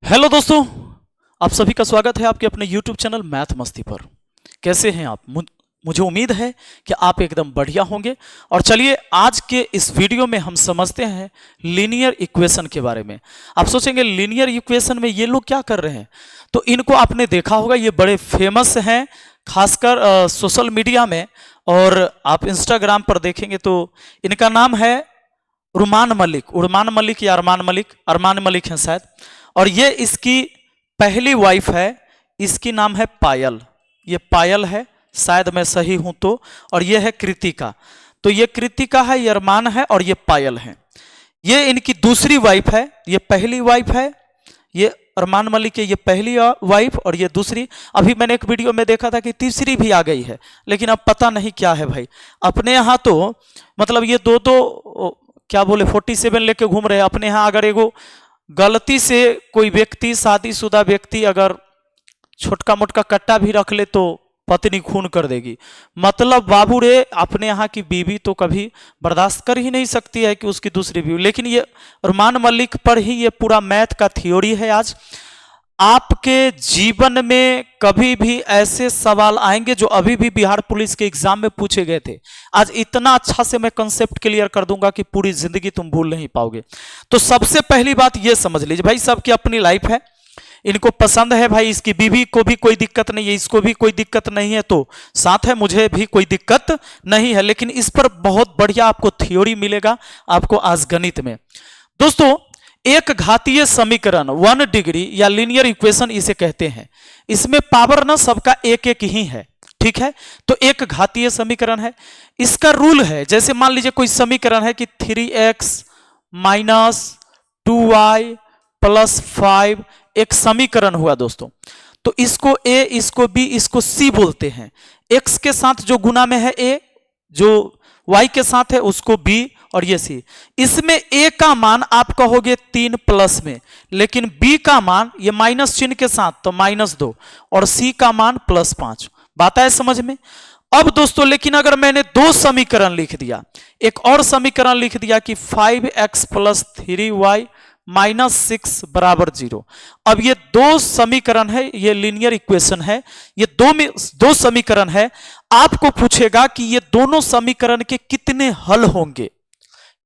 Hello दोस्तों, आप सभी का स्वागत है आपके अपने YouTube चैनल मैथ मस्ती पर। कैसे हैं आप? मुझे उम्मीद है कि आप एकदम बढ़िया होंगे। और चलिए आज के इस वीडियो में हम समझते हैं लीनियर इक्वेशन के बारे में। आप सोचेंगे लीनियर इक्वेशन में ये लोग क्या कर रहे हैं, तो इनको आपने देखा होगा, ये बड़े फेमस हैं खासकर सोशल मीडिया में। और आप इंस्टाग्राम पर देखेंगे तो इनका नाम है रुमान मलिक, उर्मान मलिक या अरमान मलिक हैं शायद। और ये इसकी पहली वाइफ है, इसकी नाम है पायल। ये पायल है, शायद मैं सही हूं तो। और ये है कृतिका। तो ये कृतिका है, ये अरमान है और ये पायल है। ये इनकी दूसरी वाइफ है, ये पहली वाइफ है। ये अरमान मलिक है, ये पहली वाइफ और ये दूसरी। अभी मैंने एक वीडियो में देखा था कि तीसरी भी आ गई है, लेकिन अब पता नहीं क्या है भाई। अपने यहाँ तो मतलब ये दो क्या बोले 47 लेके घूम रहे हैं। अपने यहाँ अगर एगो गलती से कोई व्यक्ति, शादीशुदा व्यक्ति अगर छोटका मोटका कट्टा भी रख ले तो पत्नी खून कर देगी। मतलब बाबू रे, अपने यहाँ की बीवी तो कभी बर्दाश्त कर ही नहीं सकती है कि उसकी दूसरी बीवी। लेकिन ये अरमान मलिक पर ही ये पूरा मैथ का थ्योरी है। आज आपके जीवन में कभी भी ऐसे सवाल आएंगे जो अभी भी बिहार पुलिस के एग्जाम में पूछे गए थे। आज इतना अच्छा से मैं कंसेप्ट क्लियर कर दूंगा कि पूरी जिंदगी तुम भूल नहीं पाओगे। तो सबसे पहली बात ये समझ लीजिए भाई, सबकी अपनी लाइफ है, इनको पसंद है भाई, इसकी बीवी को भी कोई दिक्कत नहीं है, इसको भी कोई दिक्कत नहीं है, तो साथ है, मुझे भी कोई दिक्कत नहीं है। लेकिन इस पर बहुत बढ़िया आपको थ्योरी मिलेगा आपको आज गणित में। दोस्तों, एक घातीय समीकरण 1 डिग्री या लीनियर इक्वेशन इसे कहते हैं। इसमें पावर ना सबका एक एक ही है, ठीक है। तो एक घातीय समीकरण है। इसका रूल है, जैसे मान लीजिए कोई समीकरण है कि 3x माइनस 2y प्लस 5 एक समीकरण हुआ दोस्तों। तो इसको a, इसको b, इसको c बोलते हैं। x के साथ जो गुना में है a, जो y के साथ है उसको b और ये c। इसमें a का मान आप कहोगे 3 प्लस में, लेकिन b का मान ये माइनस चिन्ह के साथ तो -2 और c का मान +5। बात आए समझ में? अब दोस्तों लेकिन अगर मैंने दो समीकरण लिख दिया, एक और समीकरण लिख दिया कि 5x + 3y -6 बराबर 0। अब ये दो समीकरण है, ये लीनियर इक्वेशन है, ये दो समीकरण है। आपको पूछेगा कि ये दोनों समीकरण के कितने हल होंगे,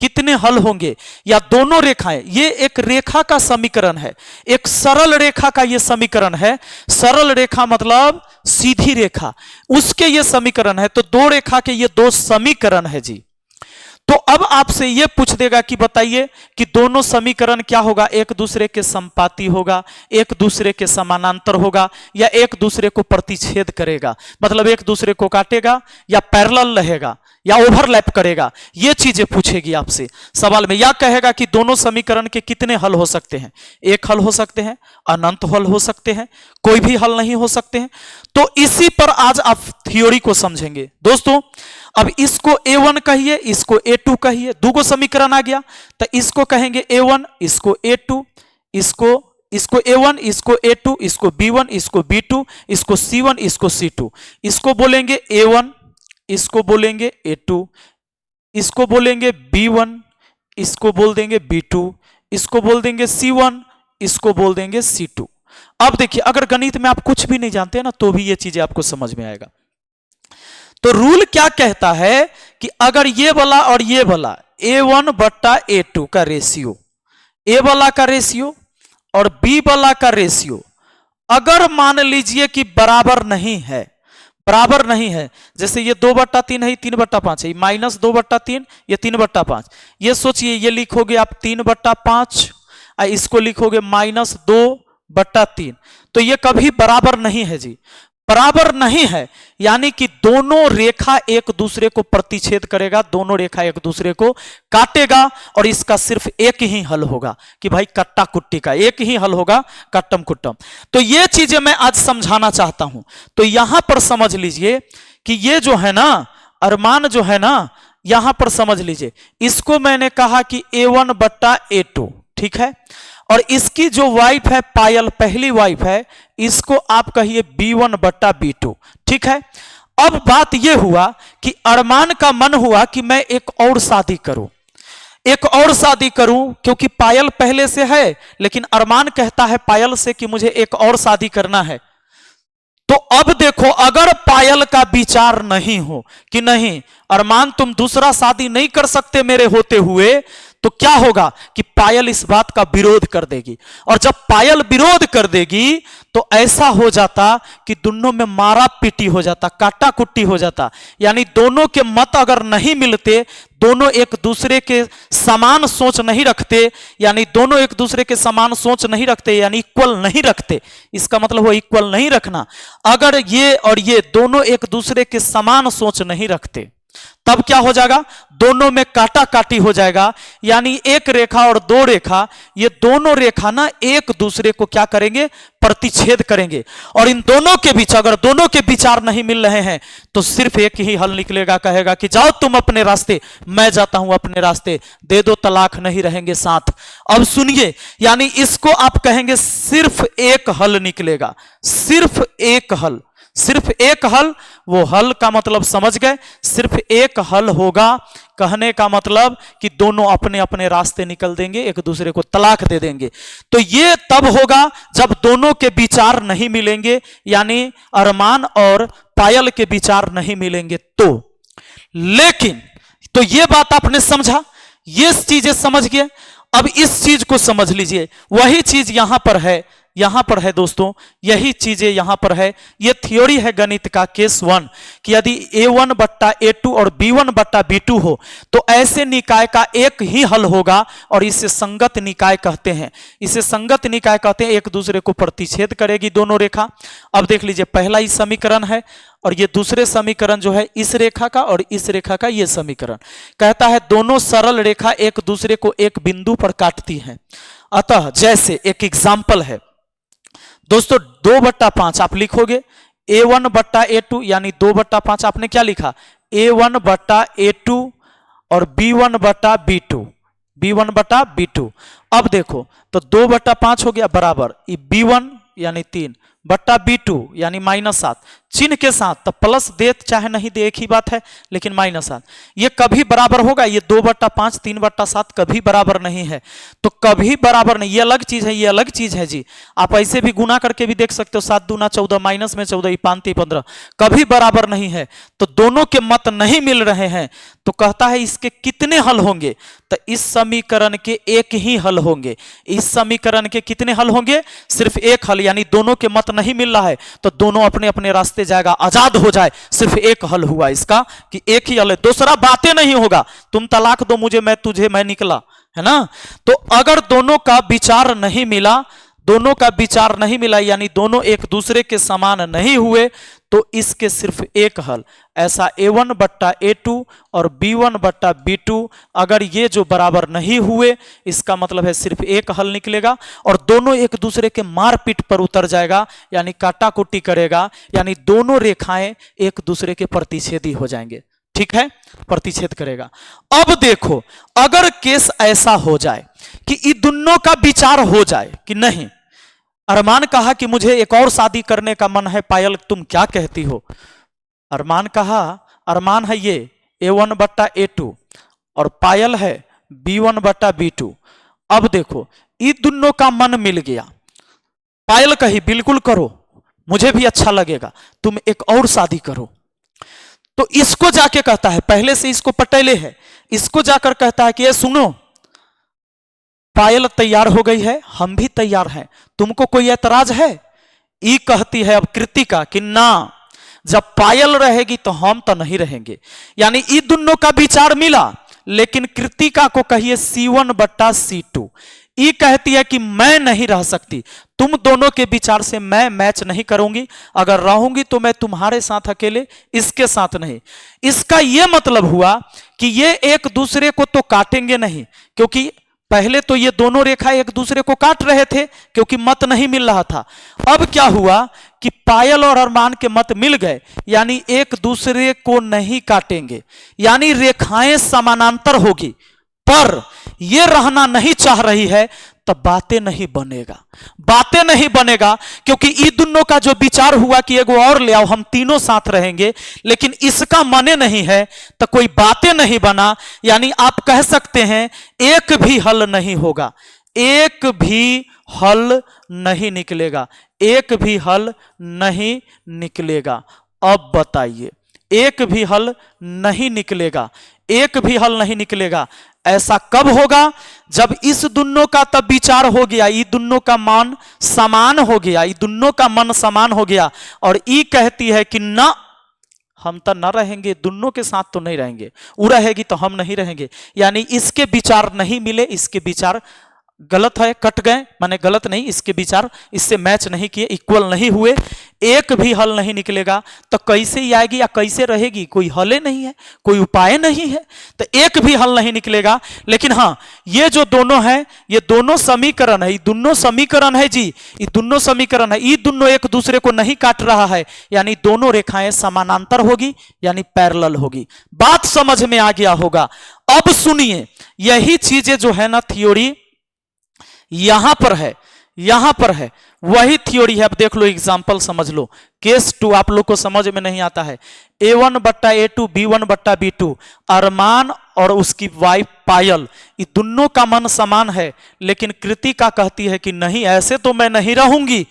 कितने हल होंगे, या दोनों रेखाएं। ये एक रेखा का समीकरण है, एक सरल रेखा का ये समीकरण है। सरल रेखा मतलब सीधी रेखा, उसके ये समीकरण है। तो दो रेखा के ये दो समीकरण है जी। तो अब आपसे ये पूछ देगा कि बताइए कि दोनों समीकरण क्या होगा, एक दूसरे के संपाती होगा, एक दूसरे के समानांतर होगा, या एक दूसरे को प्रतिच्छेद करेगा, मतलब एक दूसरे को काटेगा, या पैरेलल रहेगा, या ओवरलैप करेगा। ये चीजें पूछेगी आपसे सवाल में। या कहेगा कि दोनों समीकरण के कितने हल हो सकते हैं, एक हल हो सकते हैं, अनंत हल हो सकते हैं, कोई भी हल नहीं हो सकते हैं। तो इसी पर आज आप थ्योरी को समझेंगे दोस्तों। अब इसको a1 कहिए, इसको a2 कहिए, दो समीकरण आ गया। तो इसको कहेंगे a1, इसको a2, इसको a1, इसको a2, इसको b1, इसको b2, इसको c1, इसको c2। इसको बोलेंगे a1, इसको बोलेंगे a2, इसको बोलेंगे b1, इसको बोल देंगे b2, इसको बोल देंगे c1, इसको बोल देंगे c2। अब देखिए, अगर गणित में आप कुछ भी नहीं जानते हैं ना, तो भी ये चीजें आपको समझ में आएगा। तो रूल क्या कहता है कि अगर ये वाला और ये वाला a1 बट्टा a2 का रेशियो, a वाला का रेशियो और b वाला का रेशियो अगर मान लीजिए कि बराबर नहीं है, बराबर नहीं है, जैसे ये 2/3 है, 3/5 है, -2/3, ये 3/5। ये सोचिए, ये लिखोगे आप 3/5, इसको लिखोगे -2/3। तो ये कभी बराबर नहीं है जी, बराबर नहीं है। यानी कि दोनों रेखा एक दूसरे को प्रतिच्छेद करेगा, दोनों रेखा एक दूसरे को काटेगा, और इसका सिर्फ एक ही हल होगा कि भाई कट्टा कुट्टी का एक ही हल होगा, कट्टम कुट्टम। तो ये चीजें मैं आज समझाना चाहता हूं। तो यहां पर समझ लीजिए कि ये जो है ना अरमान, जो है ना, यहां पर समझ लीजिए, इसको मैंने कहा कि a1 बट्टा a2, ठीक है। और इसकी जो वाइफ है पायल, पहली वाइफ है, इसको आप कहिए b1 बट्टा b2, ठीक है। अब बात यह हुआ कि अरमान का मन हुआ कि मैं एक और शादी करूं। एक और शादी करूं, क्योंकि पायल पहले से है, लेकिन अरमान कहता है पायल से कि मुझे एक और शादी करना है। तो अब देखो, अगर पायल का विचार नहीं हो कि नहीं अरमान तुम दूसरा शादी नहीं कर सकते मेरे होते हुए, तो क्या होगा कि पायल इस बात का विरोध कर देगी। और जब पायल विरोध कर देगी तो ऐसा हो जाता कि दोनों में मारा पीटी हो जाता, काटा कुट्टी हो जाता। यानी दोनों के मत अगर नहीं मिलते, दोनों एक दूसरे के समान सोच नहीं रखते, यानी दोनों एक दूसरे के समान सोच नहीं रखते, यानी इक्वल नहीं रखते, इसका मतलब वो इक्वल नहीं रखना। अगर ये और ये दोनों एक दूसरे के समान सोच नहीं रखते, तब क्या हो जाएगा, दोनों में काटा काटी हो जाएगा। यानी एक रेखा और दो रेखा, ये दोनों रेखा ना एक दूसरे को क्या करेंगे, प्रतिच्छेद करेंगे। और इन दोनों के बीच अगर दोनों के विचार नहीं मिल रहे हैं तो सिर्फ एक ही हल निकलेगा, कहेगा कि जाओ तुम अपने रास्ते, मैं जाता हूं अपने रास्ते, दे दो तलाक, नहीं रहेंगे साथ। अब सुनिए, यानी इसको आप कहेंगे सिर्फ एक हल निकलेगा, सिर्फ एक हल, सिर्फ एक हल। वो हल का मतलब समझ गए, सिर्फ एक हल होगा, कहने का मतलब कि दोनों अपने अपने रास्ते निकल देंगे, एक दूसरे को तलाक दे देंगे। तो ये तब होगा जब दोनों के विचार नहीं मिलेंगे, यानी अरमान और पायल के विचार नहीं मिलेंगे तो। लेकिन तो ये बात आपने समझा, ये चीजें समझ गए। अब इस चीज को समझ लीजिए, वही चीज यहां पर है, यहां पर है दोस्तों, यही चीजें यहां पर है। यह थ्योरी है गणित का केस 1 कि यदि A1 बट्टा A2 और B1 बट्टा B2 हो तो ऐसे निकाय का एक ही हल होगा, और इसे संगत निकाय कहते हैं। इसे संगत निकाय कहते हैं, एक दूसरे को प्रतिच्छेद करेगी दोनों रेखा। अब देख लीजिए, पहला ही समीकरण है, और ये दूसरे समीकरण जो है इस रेखा का और इस रेखा का, ये समीकरण कहता है दोनों सरल रेखा एक दूसरे को एक बिंदु पर काटती हैं। अतः जैसे एक एग्जाम्पल है दोस्तों, 2/5 आप लिखोगे, A1 बट्टा A2 यानी 2/5 आपने क्या लिखा, A1 बट्टा A2 और B1 बट्टा B2, B1 बट्टा B2। अब देखो तो 2/5 हो गया बराबर B1 यानी 3 बट्टा B2 यानी -7, चिन्ह के साथ, तो प्लस दे चाहे नहीं दे एक ही बात है, लेकिन -7 ये कभी बराबर होगा, ये 2/5 3/7 कभी बराबर नहीं है। तो कभी बराबर नहीं, ये अलग चीज है, ये अलग चीज है जी। आप ऐसे भी गुना करके भी देख सकते हो, 7 दूना 14, माइनस में 14, 5 15, कभी बराबर नहीं है। तो दोनों के मत नहीं मिल रहे हैं, तो कहता है इसके कितने हल होंगे, तो इस समीकरण के एक ही हल होंगे। इस समीकरण के कितने हल होंगे, सिर्फ एक हल, यानी दोनों के मत नहीं मिल रहा है तो दोनों अपने अपने रास्ते जाएगा, आजाद हो जाए। सिर्फ एक हल हुआ इसका कि एक ही हल है, दूसरा बातें नहीं होगा, तुम तलाक दो मुझे, मैं तुझे, मैं निकला, है ना। तो अगर दोनों का विचार नहीं मिला, दोनों का विचार नहीं मिला, यानी दोनों एक दूसरे के समान नहीं हुए, तो इसके सिर्फ एक हल, ऐसा A1 बट्टा A2 और B1 बट्टा B2 अगर ये जो बराबर नहीं हुए, इसका मतलब है सिर्फ एक हल निकलेगा, और दोनों एक दूसरे के मारपीट पर उतर जाएगा, यानी काटाकुटी करेगा, यानी दोनों रेखाएं एक दूसरे के प्रतिच्छेदी हो जाएंगे। ठीक है, प्रतिच्छेद करेगा। अब देखो, अगर केस ऐसा हो जाए कि इन दोनों का विचार हो जाए कि नहीं, अरमान कहा कि मुझे एक और शादी करने का मन है, पायल तुम क्या कहती हो। अरमान कहा, अरमान है ये A1 बट्टा A2 और पायल है B1 बट्टा B2। अब देखो, इन दोनों का मन मिल गया, पायल कही बिल्कुल करो, मुझे भी अच्छा लगेगा, तुम एक और शादी करो। तो इसको जाके कहता है, पहले से इसको पटेले है, इसको जाकर कहता है कि ये सुनो, पायल तैयार हो गई है, हम भी तैयार हैं, तुमको कोई ऐतराज है। ई कहती है अब कृतिका कि ना, जब पायल रहेगी तो हम तो नहीं रहेंगे। यानी ई दोनों का विचार मिला, लेकिन कृतिका को कहिए C1 बट्टा C2। ई कहती है कि मैं नहीं रह सकती, तुम दोनों के विचार से मैं मैच नहीं करूंगी, अगर रहूंगी तो मैं तुम्हारे साथ अकेले, इसके साथ नहीं। इसका यह मतलब हुआ कि ये एक दूसरे को तो काटेंगे नहीं, क्योंकि पहले तो ये दोनों रेखा एक दूसरे को काट रहे थे क्योंकि मत नहीं मिल रहा था। अब क्या हुआ कि पायल और अरमान के मत मिल गए, यानी एक दूसरे को नहीं काटेंगे, यानी रेखाएं समानांतर होगी। पर ये रहना नहीं चाह रही है, तो बातें नहीं बनेगा, बातें नहीं बनेगा, क्योंकि ई दोनों का जो विचार हुआ कि एगो और ले आओ हम तीनों साथ रहेंगे, लेकिन इसका मने नहीं है, तो कोई बातें नहीं बना। यानी आप कह सकते हैं एक भी हल नहीं होगा, एक भी हल नहीं निकलेगा, एक भी हल नहीं निकलेगा। अब बताइए, एक भी हल नहीं निकलेगा, एक भी हल नहीं निकलेगा। ऐसा कब होगा? जब इस दोनों का तब विचार हो गया, ई दोनों का मन समान हो गया, ई दोनों का मन समान हो गया, और ई कहती है कि ना हम तो न रहेंगे, दोनों के साथ तो नहीं रहेंगे, वो रहेगी तो हम नहीं रहेंगे। यानी इसके विचार नहीं मिले, इसके विचार गलत है, कट गए, माने गलत नहीं, इसके विचार इससे मैच नहीं किए, इक्वल नहीं हुए, एक भी हल नहीं निकलेगा। तो कैसे ही आएगी या कैसे रहेगी? कोई हल नहीं है, कोई उपाय नहीं है, तो एक भी हल नहीं निकलेगा। लेकिन हाँ, ये जो दोनों है, ये दोनों समीकरण है, ये दोनों समीकरण है जी, ये दोनों समीकरण है, ये दोनों एक दूसरे को नहीं काट रहा है, यानी दोनों रेखाएं समानांतर होगी, यानी पैरेलल होगी। बात समझ में आ गया होगा। अब सुनिए, यही चीजें जो है ना थ्योरी यहां पर है, यहां पर है, वही थ्योरी है। अब देख लो, एग्जांपल समझ लो। केस 2 आप लोग को समझ में नहीं आता है। A1/A2 B1/B2, अरमान और उसकी वाइफ पायल, ये दोनों का मन समान है, लेकिन कृतिका कहती है कि नहीं, ऐसे तो मैं नहीं रहूंगी।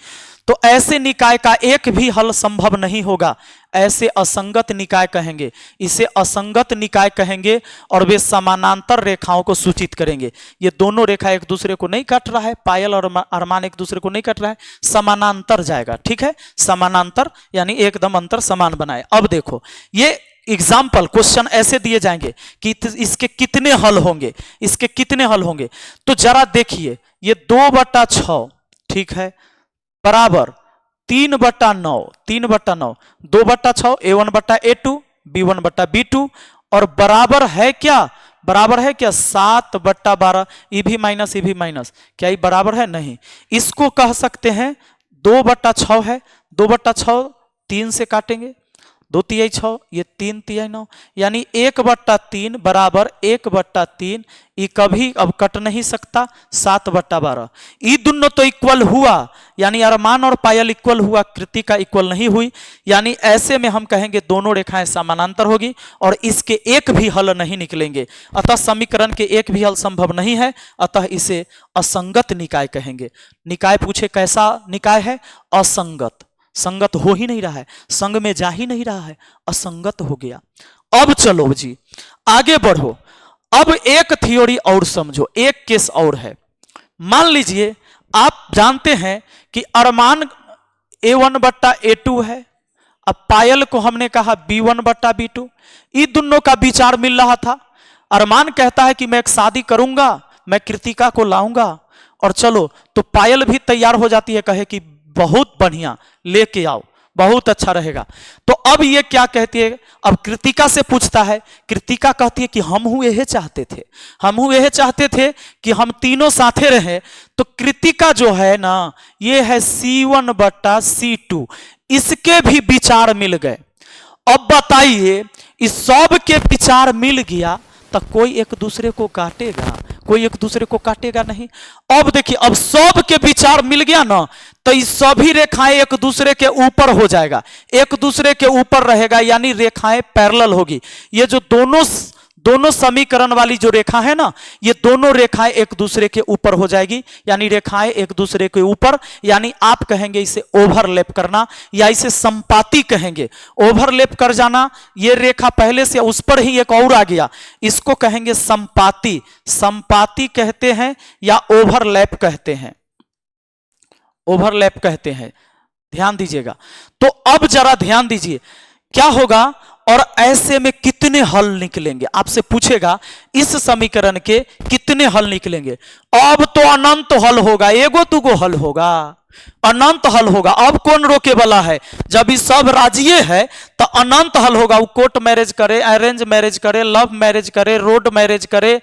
तो ऐसे निकाय का एक भी हल संभव नहीं होगा, ऐसे असंगत निकाय कहेंगे, इसे असंगत निकाय कहेंगे, और वे समानांतर रेखाओं को सूचित करेंगे। ये दोनों रेखा एक दूसरे को नहीं काट रहा है, पायल और अरमान एक दूसरे को नहीं काट रहा है, समानांतर जाएगा, ठीक है, समानांतर यानी एकदम अंतर समान बनाए। अब देखो, ये एग्जाम्पल क्वेश्चन ऐसे दिए जाएंगे कि इसके कितने हल होंगे, इसके कितने हल होंगे। तो जरा देखिए, ये 2/6, ठीक है, बराबर 3/9, 3/9, 2/6 A1/A2 B1/B2, और बराबर है क्या? बराबर है क्या? 7/12, ये भी माइनस, ये भी माइनस, क्या ये बराबर है? नहीं। इसको कह सकते हैं 2/6 है, 2/6 3 से काटेंगे, 2 तिहाई 6, ये 3 तिहाई 9, यानी 1/3 बराबर 1/3, ये कभी अब कट नहीं सकता, 7/12। ये दोनों तो इक्वल हुआ, यानी अरमान और पायल इक्वल हुआ, कृतिका इक्वल नहीं हुई, यानी ऐसे में हम कहेंगे दोनों रेखाएं समानांतर होगी, और इसके एक भी हल नहीं निकलेंगे। अतः समीकरण के एक भी हल संभव नहीं है, अतः इसे असंगत निकाय कहेंगे। निकाय पूछे कैसा निकाय है? असंगत, संगत हो ही नहीं रहा है, संग में जा ही नहीं रहा है, असंगत हो गया। अब चलो जी आगे बढ़ो। अब एक थ्योरी और समझो, एक केस और है। मान लीजिए आप जानते हैं कि अरमान A1/A2 है, अब पायल को हमने कहा B1/B2, इन दोनों का विचार मिल रहा था। अरमान कहता है कि मैं एक शादी करूंगा, मैं कृतिका को लाऊंगा, और चलो, तो पायल भी तैयार हो जाती है, कहे कि बहुत बढ़िया, लेके आओ, बहुत अच्छा रहेगा। तो अब ये क्या कहती है? अब कृतिका से पूछता है, कृतिका कहती है कि हम यह चाहते थे, हम यह चाहते थे कि हम तीनों साथे रहे। तो कृतिका जो है ना, ये है C1/C2, इसके भी विचार मिल गए। अब बताइए, इस सब के विचार मिल गया, तो कोई एक दूसरे को काटेगा? कोई एक दूसरे को काटेगा नहीं। अब देखिए, अब सब के विचार मिल गया ना, तो ये सभी रेखाएं एक दूसरे के ऊपर हो जाएगा, एक दूसरे के ऊपर रहेगा, यानी रेखाएं पैरेलल होगी। ये जो दोनों समीकरण वाली जो रेखा है ना, ये दोनों रेखाएं एक दूसरे के ऊपर हो जाएगी, यानी रेखाएं एक दूसरे के ऊपर, यानी आप कहेंगे इसे ओवरलैप करना, या इसे संपाती कहेंगे। ओवरलैप कर जाना, ये रेखा पहले से उस पर ही एक और आ गया, इसको कहेंगे संपाती। संपाती कहते हैं या ओवरलैप कहते हैं, ओवरलैप कहते हैं, ध्यान दीजिएगा। तो अब जरा ध्यान दीजिए क्या होगा, और ऐसे में कितने हल निकलेंगे, आपसे पूछेगा इस समीकरण के कितने हल निकलेंगे। अब तो अनंत हल होगा, एगो तुगो हल होगा, अनंत हल होगा। अब कौन रोके वाला है? जब ये सब राजिए है तो अनंत हल होगा। वो कोर्ट मैरिज करे, अरेंज मैरिज करे, लव मैरिज करे, रोड मैरिज करे,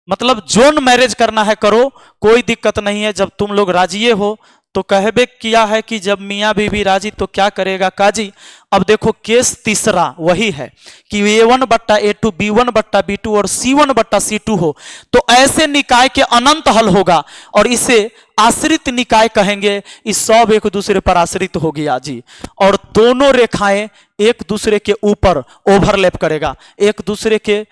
मतलब जोन मैरिज करना है करो, कोई दिक्कत नहीं है। जब तुम लोग राजिए हो तो कहबे किया है कि जब मियाँ बीवी राजी तो क्या करेगा काजी। अब देखो केस तीसरा वही है कि A1 बट्टा A2 B1 बट्टा B2 और C1 बट्टा C2 हो तो ऐसे निकाय के अनंत हल होगा और इसे आश्रित निकाय कहेंगे। इस सब एक दूसरे पर आश्रित हो गया जी और दोनों रेखाएं एक दूसरे के ऊपर ओवरलैप करेगा। एक दूसरे के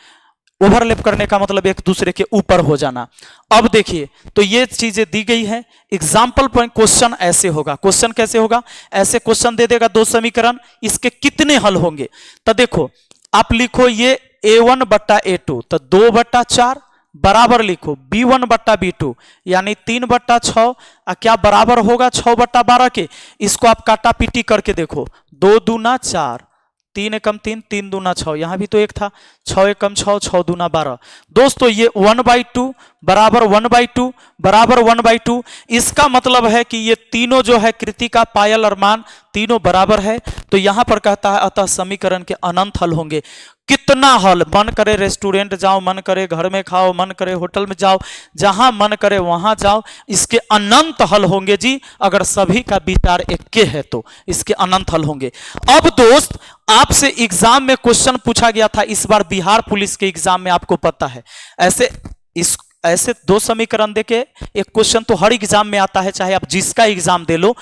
ओवरलैप करने का मतलब एक दूसरे के ऊपर हो जाना। अब देखिए तो ये चीजें दी गई है। एग्जाम्पल पर क्वेश्चन ऐसे होगा। क्वेश्चन कैसे होगा? ऐसे क्वेश्चन दे देगा दो समीकरण, इसके कितने हल होंगे। तो देखो आप लिखो ये A1 बट्टा A2 तो 2 बट्टा 4 बराबर लिखो B1 बट्टा B2 यानी 3 बट्टा 6 क्या बराबर होगा 6 बट्टा 12 के। इसको आप काटा पीटी करके देखो 2 दूना 4 3 एकम 3 3 दूना 6 यहां भी तो एक था 6 एकम 6 6 दूना 12। दोस्तों ये 1/2 बराबर 1/2 बराबर 1/2। इसका मतलब है कि ये तीनों जो है कृतिका पायल और मान तीनों बराबर है। तो यहां पर कहता है अतः समीकरण के अनंत हल होंगे। कितना हल? मन करे रेस्टोरेंट जाओ, मन करे घर में खाओ, मन करे होटल में जाओ, जहां मन करे वहां जाओ, इसके अनंत हल होंगे जी। अगर सभी का विचार एक है तो इसके अनंत हल होंगे। अब दोस्त आपसे एग्जाम में क्वेश्चन पूछा गया था इस बार बिहार पुलिस के एग्जाम में, आपको पता है ऐसे दो समीकरण देके एक क्वेश्चन तो हर एग्जाम में आता है, चाहे आप जिसका एग्जाम दे लो।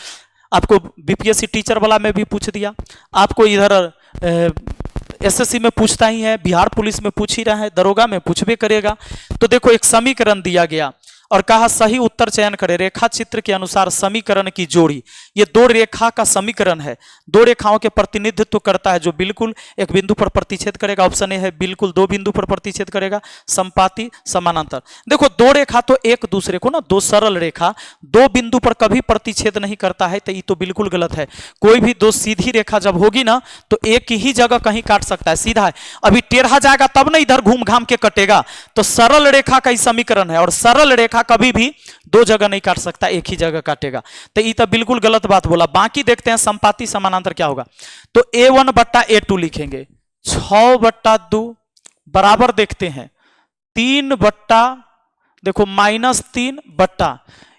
आपको बीपीएससी टीचर वाला में भी पूछ दिया, आपको इधर एसएससी में पूछता ही है, बिहार पुलिस में पूछ ही रहा है, दरोगा में पूछबे करेगा। तो देखो एक समीकरण दिया गया और कहा सही उत्तर चयन करें। रेखा चित्र के अनुसार समीकरण की जोड़ी। ये दो रेखा का समीकरण है, दो रेखाओं के प्रतिनिधित्व करता है जो बिल्कुल एक बिंदु पर प्रतिच्छेद करेगा। ऑप्शन ए है बिल्कुल दो बिंदु पर प्रतिच्छेद करेगा, संपाती समानांतर। देखो दो रेखा तो एक दूसरे को ना, दो सरल रेखा दो बिंदु पर कभी प्रतिच्छेद नहीं करता है, तो ये तो बिल्कुल गलत है। कोई भी दो सीधी रेखा जब होगी ना तो एक ही जगह कहीं काट सकता है, सीधा है। अभी टेढ़ा जाएगा तब ना इधर घूम घाम के कटेगा। तो सरल रेखा का ही समीकरण है और सरल रेखा कभी भी दो जगह नहीं काट सकता, एक ही जगह काटेगा। तो ये तो बिल्कुल गलत बात बोला। बाकी देखते हैं संपाती समानांतर क्या होगा। तो A1 बट्टा A2 लिखेंगे 6 बट्टा 2 बराबर देखते हैं 3 बट्टा देखो -3 बट्टा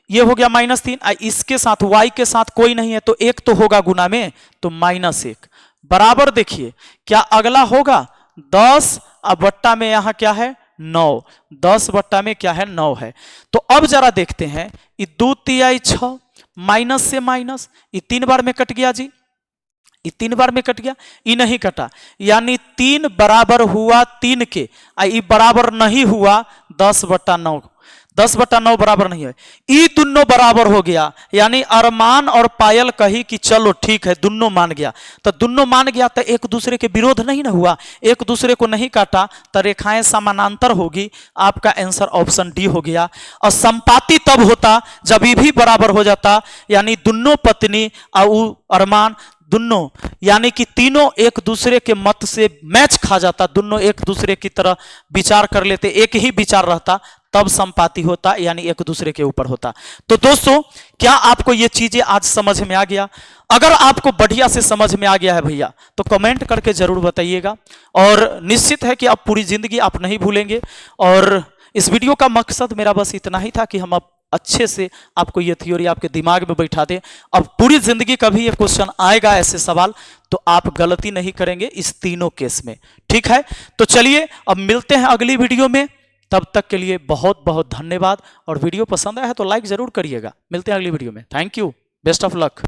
ये हो गया -3। इसके साथ y के साथ कोई नहीं है तो एक तो होगा गुना में, तो -1 बराबर देखिए क्या अगला होगा 10 अब बट्टा में यहां क्या है 9, 10 बट्टा में क्या है 9 है। तो अब जरा देखते हैं ये 2 तिहाई 6 माइनस से माइनस, ये 3 बार में कट गया जी, ये 3 बार में कट गया, ये नहीं कटा, यानी 3 बराबर हुआ 3 के, ये बराबर नहीं हुआ 10 बट्टा 9, 10 बट्टा 9 बराबर नहीं है। ये दोनों बराबर हो गया, यानी अरमान और पायल कही कि चलो ठीक है दोनों मान गया। तो दोनों मान गया तो एक दूसरे के विरोध नहीं ना हुआ, एक दूसरे को नहीं काटा, तो रेखाएं समानांतर होगी। आपका आंसर ऑप्शन डी हो गया। और संपाती तब होता जब ये भी बराबर हो जाता, यानी दोनों पत्नी और अरमान दोनों यानी कि तीनों एक दूसरे के मत से मैच खा जाता, दोनों एक दूसरे की तरह विचार कर लेते, एक ही विचार रहता, तब संपाती होता, यानी एक दूसरे के ऊपर होता। तो दोस्तों क्या आपको ये चीजें आज समझ में आ गया? अगर आपको बढ़िया से समझ में आ गया है भैया तो कमेंट करके जरूर बताइएगा। और निश्चित है कि आप पूरी जिंदगी आप नहीं भूलेंगे। और इस वीडियो का मकसद मेरा बस इतना ही था कि हम अब अच्छे से आपको ये थ्योरी आपके दिमाग में बैठा दें। अब पूरी जिंदगी कभी ये क्वेश्चन आएगा ऐसे सवाल तो आप गलती नहीं करेंगे इस तीनों केस में, ठीक है? तो चलिए अब मिलते हैं अगली वीडियो में, तब तक के लिए बहुत बहुत धन्यवाद। और वीडियो पसंद आया है तो लाइक जरूर करिएगा। मिलते हैं अगली वीडियो में। Thank you, best of luck.